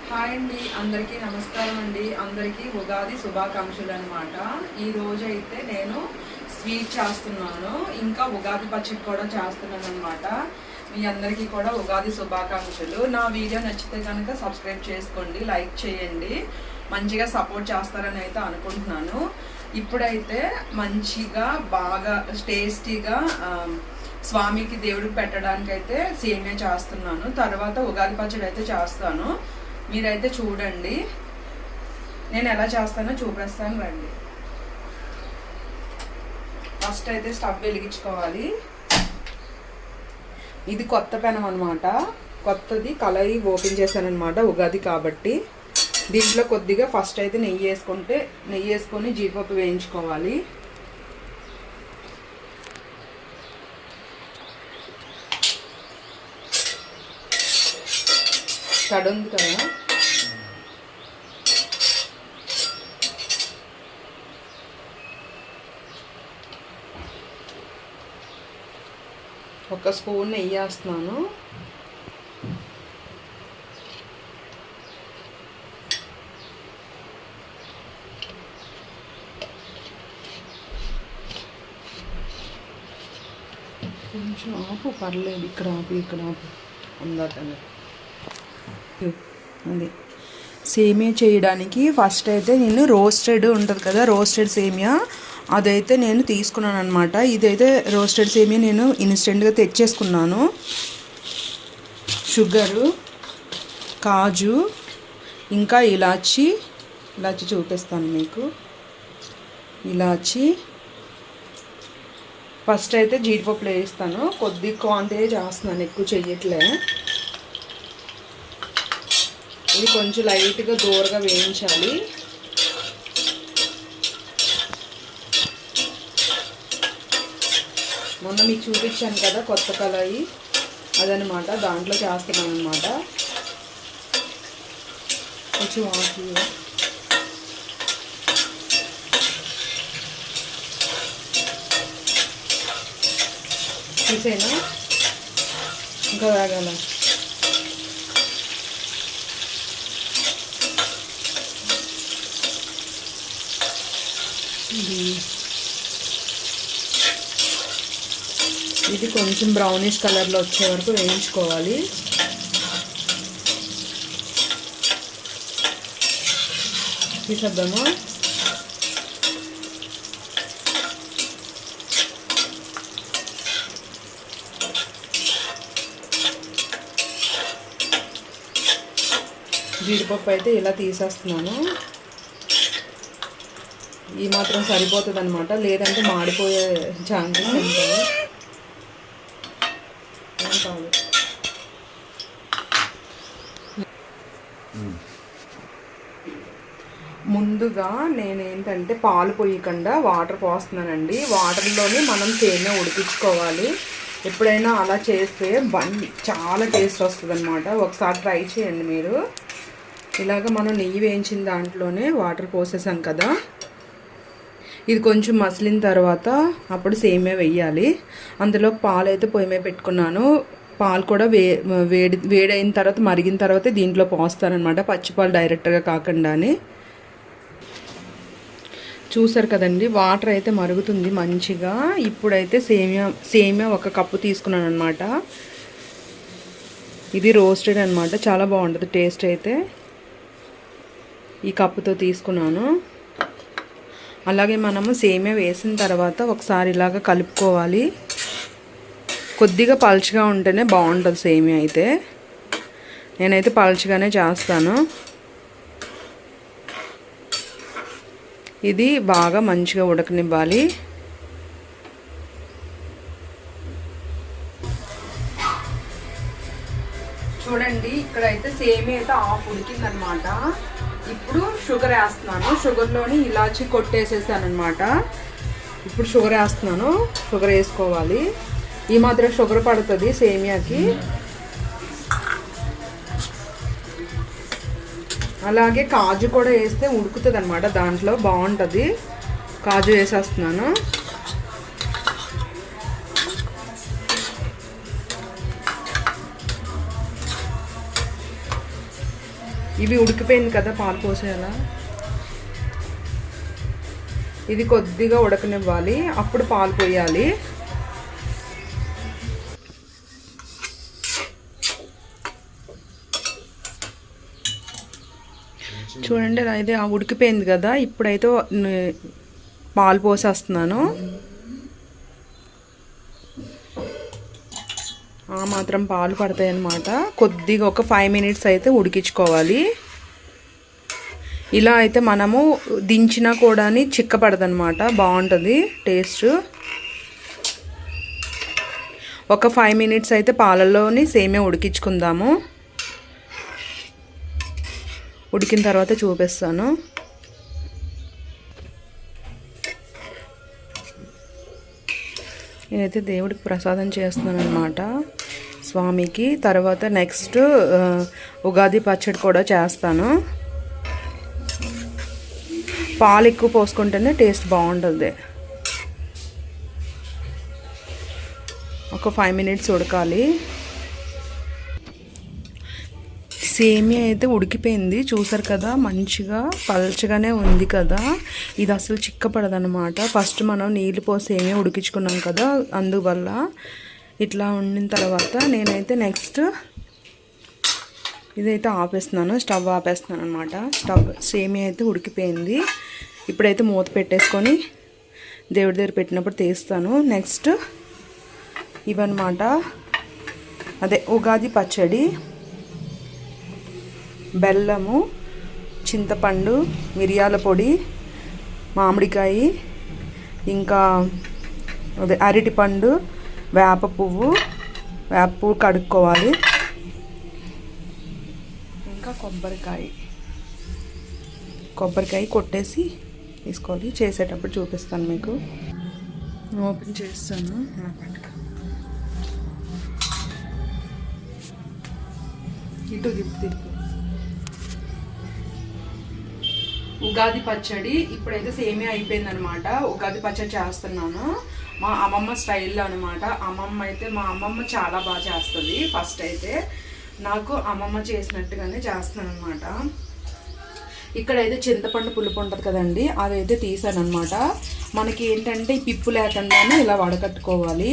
Hi అండి, అందరికీ నమస్కారం అండి. అందరికీ ఉగాది శుభాకాంక్షలు అనమాట. ఈ రోజు అయితే నేను స్వీట్ చేస్తున్నాను, ఇంకా ఉగాది పచ్చడి కూడా చేస్తున్నాను అనమాట. మీ అందరికీ కూడా ఉగాది శుభాకాంక్షలు. నా వీడియో నచ్చితే కనుక సబ్స్క్రైబ్ చేసుకోండి, లైక్ చేయండి, మంచిగా సపోర్ట్ చేస్తారని అయితే అనుకుంటున్నాను. ఇప్పుడైతే మంచిగా బాగా టేస్టీగా స్వామికి దేవుడికి పెట్టడానికి అయితే సేమియా చేస్తున్నాను. తర్వాత ఉగాది పచ్చడి అయితే చేస్తాను. మీరైతే చూడండి, నేను ఎలా చేస్తానో చూపిస్తాను రండి. ఫస్ట్ అయితే స్టవ్ వెలిగించుకోవాలి. ఇది కొత్త పెనం అనమాట, కొత్తది కళాయి ఓపెన్ చేశాను అనమాట ఉగాది కాబట్టి. దీంట్లో కొద్దిగా ఫస్ట్ అయితే నెయ్యి వేసుకొని జీడిపప్పు వేయించుకోవాలి. కడ ఉంది కదా, ఒక స్పూన్ నెయ్యి వేస్తున్నాను. కొంచెం ఆపు, పర్లేదు, ఇక్కడ ఆపు అందాకనే. అది సేమియా చేయడానికి ఫస్ట్ అయితే నేను రోస్టెడ్ ఉంటుంది కదా, రోస్టెడ్ సేమియా అదైతే నేను తీసుకున్నాను అనమాట. ఇదైతే రోస్టెడ్ సేమియా నేను ఇన్స్టెంట్గా తెచ్చేసుకున్నాను. షుగరు, కాజు, ఇంకా ఇలాచి చూపిస్తాను మీకు. ఇలాచి ఫస్ట్ అయితే జీడిపప్పులు వేస్తాను. కొద్ది క్వాంటిటీ చేస్తున్నాను, ఎక్కువ చెయ్యట్లే. ఇది కొంచెం లైట్గా దూరగా వేయించాలి. మొన్న మీకు చూపించాను కదా కొత్త కళాయి, అదనమాట, దాంట్లో చేస్తున్నాను అనమాట. కొంచెం ఆకు చూసేనా, ఇంకా వేగాల. ఇది కొంచెం బ్రౌనిష్ కలర్లో వచ్చే వరకు వేయించుకోవాలి. తీసేద్దామా. జీడిపప్పు అయితే ఇలా తీసేస్తున్నాను. ఈ మాత్రం సరిపోతుంది అనమాట, లేదంటే మాడిపోయే ఛాన్సెస్ ఉంటాయి. ముందుగా నేనేంటంటే పాలు పోయకుండా వాటర్ పోస్తున్నానండి. వాటర్లోనే మనం సేమియా ఉడికించుకోవాలి. ఎప్పుడైనా అలా చేస్తే చాలా టేస్ట్ వస్తుంది అనమాట. ఒకసారి ట్రై చేయండి మీరు. ఇలాగ మనం నెయ్యి వేయించిన దాంట్లోనే వాటర్ పోసేసాం కదా, ఇది కొంచెం మసిలిన తర్వాత అప్పుడు సేమియా వేయాలి. అందులో పాలు అయితే పొయ్యి మీద పెట్టుకున్నాను. పాలు కూడా వేడైన తర్వాత మరిగిన తర్వాత దీంట్లో పోస్తానమాట, పచ్చిపాలు డైరెక్ట్గా కాకుండానే. చూసారు కదండి, వాటర్ అయితే మరుగుతుంది మంచిగా. ఇప్పుడైతే సేమియా ఒక కప్పు తీసుకున్నాను అనమాట. ఇది రోస్టెడ్ అనమాట, చాలా బాగుంటుంది టేస్ట్ అయితే. ఈ కప్పుతో తీసుకున్నాను. అలాగే మనము సేమియా వేసిన తర్వాత ఒకసారి ఇలాగ కలుపుకోవాలి. కొద్దిగా పలుచగా ఉంటేనే బాగుంటుంది సేమియా అయితే. నేనైతే పలుచగానే చేస్తాను. ఇది బాగా మంచిగా ఉడకనివ్వాలి. చూడండి, ఇక్కడైతే సేమియా అయితే హాఫ్ ఉడికిందనమాట. ఇప్పుడు షుగర్ వేస్తున్నాను. షుగర్లోని ఇలాచి కొట్టేసేసాను అనమాట. ఇప్పుడు షుగర్ వేస్తున్నాను. షుగర్ వేసుకోవాలి. ఈ మాత్రం షుగర్ పడుతుంది సేమియాకి. అలాగే కాజు కూడా వేస్తే ఉడుకుతుంది అనమాట, దాంట్లో బాగుంటుంది. కాజు వేసేస్తున్నాను. ఇవి ఉడికిపోయింది కదా, పాలు పోసేయాలా. ఇది కొద్దిగా ఉడకనివ్వాలి, అప్పుడు పాలు పోయాలి. చూడండి అయితే ఉడికిపోయింది కదా, ఇప్పుడైతే పాలు పోసేస్తున్నాను. మాత్రం పాలు పడతాయి అన్నమాట. కొద్దిగా ఒక 5 minutes అయితే ఉడికించుకోవాలి. ఇలా అయితే మనము దించినా కూడా చిక్కపడదనమాట, బాగుంటుంది టేస్ట్. ఒక 5 minutes అయితే పాలల్లోని సేమే ఉడికించుకుందాము. ఉడికిన తర్వాత చూపిస్తాను. నేనైతే దేవుడికి ప్రసాదం చేస్తున్నాను అనమాట, స్వామికి. తర్వాత నెక్స్ట్ ఉగాది పచ్చడి కూడా చేస్తాను. పాలు ఎక్కువ పోసుకుంటేనే టేస్ట్ బాగుంటుంది. ఒక 5 minutes ఉడకాలి. సేమియా అయితే ఉడికిపోయింది, చూసారు కదా, మంచిగా పల్చగానే ఉంది కదా. ఇది అసలు చిక్కపడదనమాట. ఫస్ట్ మనం నీళ్ళు పోసి సేమియా ఉడికించుకున్నాం కదా, అందువల్ల ఇట్లా ఉండిన తర్వాత నేనైతే నెక్స్ట్ ఇదైతే ఆపేస్తున్నాను, స్టవ్ ఆపేస్తున్నాను అనమాట. సేమియా అయితే ఉడికిపోయింది. ఇప్పుడైతే మూత పెట్టేసుకొని దేవుడి దగ్గర పెట్టినప్పుడు తీస్తాను. నెక్స్ట్ ఇవన్నమాట, అదే ఉగాది పచ్చడి. బెల్లము, చింతపండు, మిరియాల పొడి, మామిడికాయ, ఇంకా అదే అరటిపండు, వేప పువ్వు కడుక్కోవాలి, ఇంకా కొబ్బరికాయ కొట్టేసి తీసుకోవాలి. చేసేటప్పుడు చూపిస్తాను మీకు. ఓపెన్ చేస్తాను. ఇటు తిప్పు. ఉగాది పచ్చడి ఇప్పుడైతే సేమియా అయిపోయిందనమాట. ఉగాది పచ్చడి చేస్తున్నాను మా అమ్మమ్మ స్టైల్లో అనమాట. మా అమ్మమ్మ చాలా బాగా చేస్తుంది. ఫస్ట్ అయితే నాకు అమ్మమ్మ చేసినట్టుగానే చేస్తున్నాను అనమాట. ఇక్కడైతే చింతపండు పులుపు ఉంటుంది కదండి, అదైతే తీసాను అనమాట. మనకి ఏంటంటే ఈ పిప్పు లేకుండానే ఇలా వడకట్టుకోవాలి.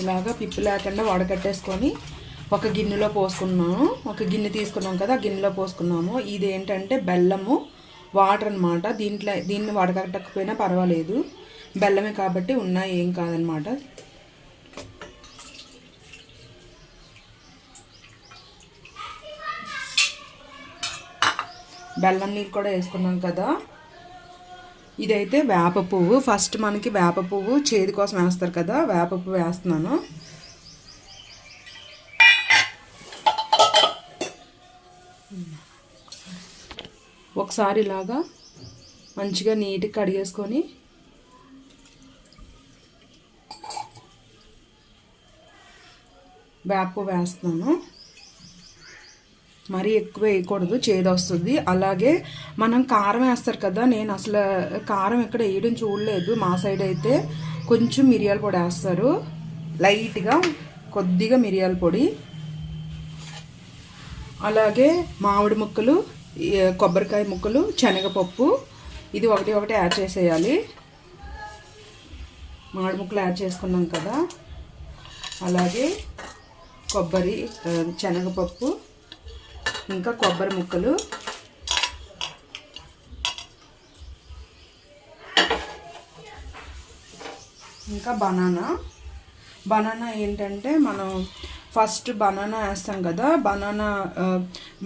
ఇలాగా పిప్పు లేకుండా వడకట్టేసుకొని ఒక గిన్నెలో పోసుకున్నాము. ఒక గిన్నె తీసుకున్నాం కదా, ఆ గిన్నెలో పోసుకున్నాము. ఇది ఏంటంటే బెల్లము, వాటర్ అనమాట. దీన్ని వడకట్టకపోయినా పర్వాలేదు, బెల్లమే కాబట్టి ఉన్నా ఏం కాదనమాట. బెల్లం నీళ్ళు కూడా వేసుకున్నాం కదా. ఇదైతే వేప పువ్వు. ఫస్ట్ మనకి వేప పువ్వు చేదు కోసం వేస్తారు కదా, వేప పువ్వు వేస్తున్నాను. ఒకసారి ఇలాగా మంచిగా నీట్గా కడిగేసుకొని వేప పువ్వు వేస్తున్నాను. మరీ ఎక్కువ వేయకూడదు, చేదు వస్తుంది. అలాగే మనం కారం వేస్తారు కదా, నేను అసలు కారం ఎక్కడ వేయడం చూడలేదు. మా సైడ్ అయితే కొంచెం మిరియాల పొడి వేస్తారు, లైట్గా కొద్దిగా మిరియాల పొడి. అలాగే మామిడి ముక్కలు, కొబ్బరికాయ ముక్కలు, శనగపప్పు, ఇది ఒకటి యాడ్ చేసేయాలి. మామిడి ముక్కలు యాడ్ చేసుకున్నాం కదా. అలాగే కొబ్బరి, శనగపప్పు, ఇంకా కొబ్బరి ముక్కలు, ఇంకా బనానా ఏంటంటే మనం ఫస్ట్ బనానా వేస్తాం కదా, బనానా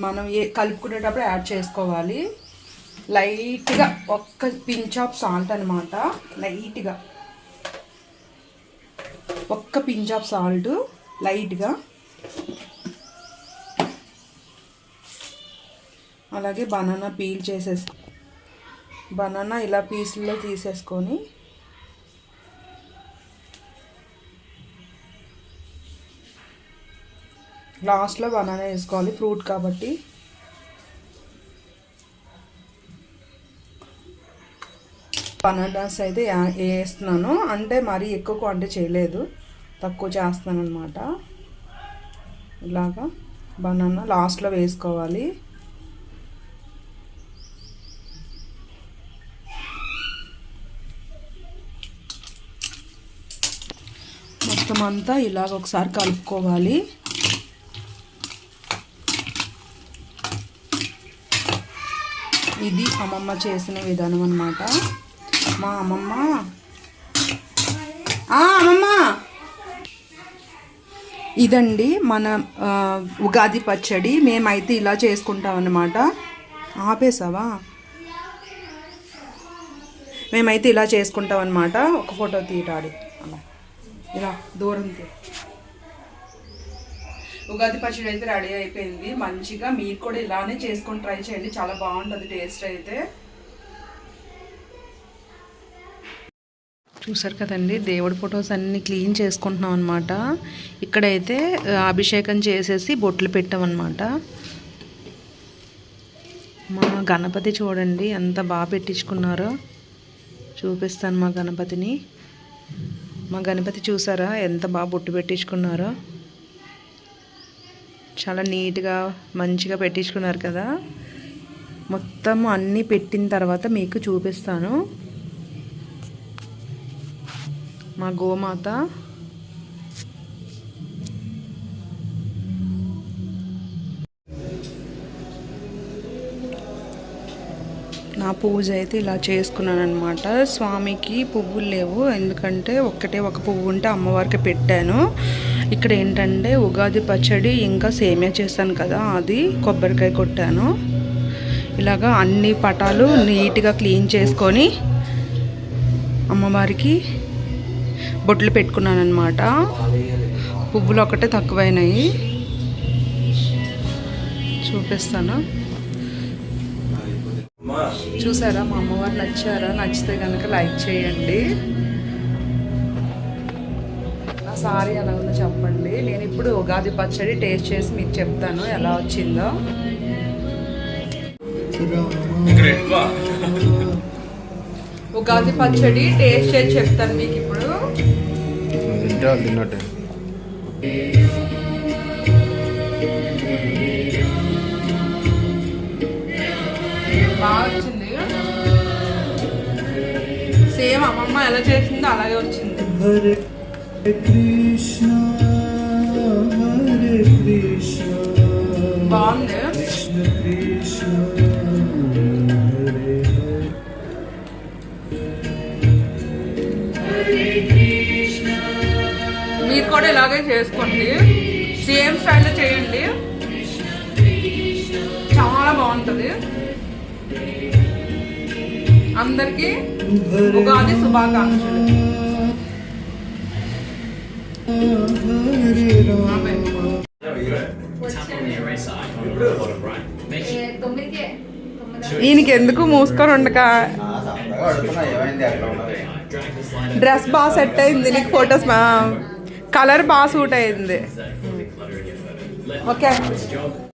మనం కలుపుకునేటప్పుడు యాడ్ చేసుకోవాలి. లైట్గా ఒక్క పించ్ ఆఫ్ సాల్ట్ అనమాట, లైట్గా ఒక్క పించ్ ఆఫ్ సాల్ట్ లైట్గా. అలాగే బనానా పీల్ చేసేసుకో, బనానా ఇలా పీసుల్లో తీసేసుకొని లాస్ట్లో బనానా వేసుకోవాలి, ఫ్రూట్ కాబట్టి. బనానాస్ అయితే వేస్తున్నాను, అంటే మరీ ఎక్కువ క్వాంటిటీ చేయలేదు, తక్కువ చేస్తాను అనమాట. ఇలాగా బనానా లాస్ట్లో వేసుకోవాలి. మొత్తం అంతా ఇలాగ ఒకసారి కలుపుకోవాలి. ఇది అమ్మమ్మ చేసిన విధానం అన్నమాట. మా అమ్మమ్మ ఇదండి మన ఉగాది పచ్చడి. మేమైతే ఇలా చేసుకుంటాం అన్నమాట. ఆపేసావా? మేమైతే ఇలా చేసుకుంటాం అన్నమాట. ఒక ఫోటో తీయటాడి అలా ఇలా దూరం తీ. ఉగాది పచ్చడి అయితే రెడీ అయిపోయింది మంచిగా. మీరు కూడా ఇలానే చేసుకొని ట్రై చేయండి, చాలా బాగుంటుంది టేస్ట్ అయితే. చూసారు కదండి, దేవుడి ఫొటోస్ అన్నీ క్లీన్ చేసుకుంటున్నాం అనమాట. ఇక్కడైతే అభిషేకం చేసేసి బొట్లు పెట్టామన్నమాట. మా గణపతి చూడండి ఎంత బాగా పెట్టించుకున్నారో. చూపిస్తాను మా గణపతిని. మా గణపతి చూసారా ఎంత బాగా బొట్టు పెట్టించుకున్నారో. చాలా నీట్గా మంచిగా పెట్టించుకున్నారు కదా. మొత్తం అన్నీ పెట్టిన తర్వాత మీకు చూపిస్తాను. మా గోమాత నా పూజ అయితే ఇలా చేసుకున్నాను అనమాట. స్వామికి పువ్వులు లేవు, ఎందుకంటే ఒక్కటే ఒక పువ్వు ఉంటే అమ్మవారికి పెట్టాను. ఇక్కడ ఏంటంటే ఉగాది పచ్చడి ఇంకా సేమియా చేస్తాను కదా, అది కొబ్బరికాయ కొట్టాను. ఇలాగా అన్ని పటాలు నీట్గా క్లీన్ చేసుకొని అమ్మవారికి బొట్లు పెట్టుకున్నాను అనమాట. పువ్వులు ఒకటే తక్కువైనాయి, చూపిస్తాను. చూసారా మా అమ్మవారు నచ్చారా? నచ్చితే కనుక లైక్ చేయండి. నా సారీ ఎలా ఉందో చెప్పండి. నేను ఇప్పుడు ఉగాది పచ్చడి టేస్ట్ చేసి మీకు చెప్తాను ఎలా వచ్చిందో. ఉగాది పచ్చడి టేస్ట్ చేసి చెప్తాను మీకు ఇప్పుడు. బాగా వచ్చింది, సేమ్ అమ్మమ్మ ఎలా చేసిందో అలాగే వచ్చింది. హరే కృష్ణ హరే కృష్ణ బాగుంది. కృష్ణ కృష్ణ హరే మీరు కూడా ఇలాగే చేసుకోండి, సేమ్ స్టైల్లో చేయండి, చాలా బాగుంటుంది. అందరికీ ఉగాది శుభాకాంక్షలు. ఈయనకి ఎందుకు మూసుకొని ఉండక. డ్రెస్ బాగా సెట్ అయింది నీకు, ఫొటోస్ కలర్ బాగా సూట్ అయింది. ఓకే.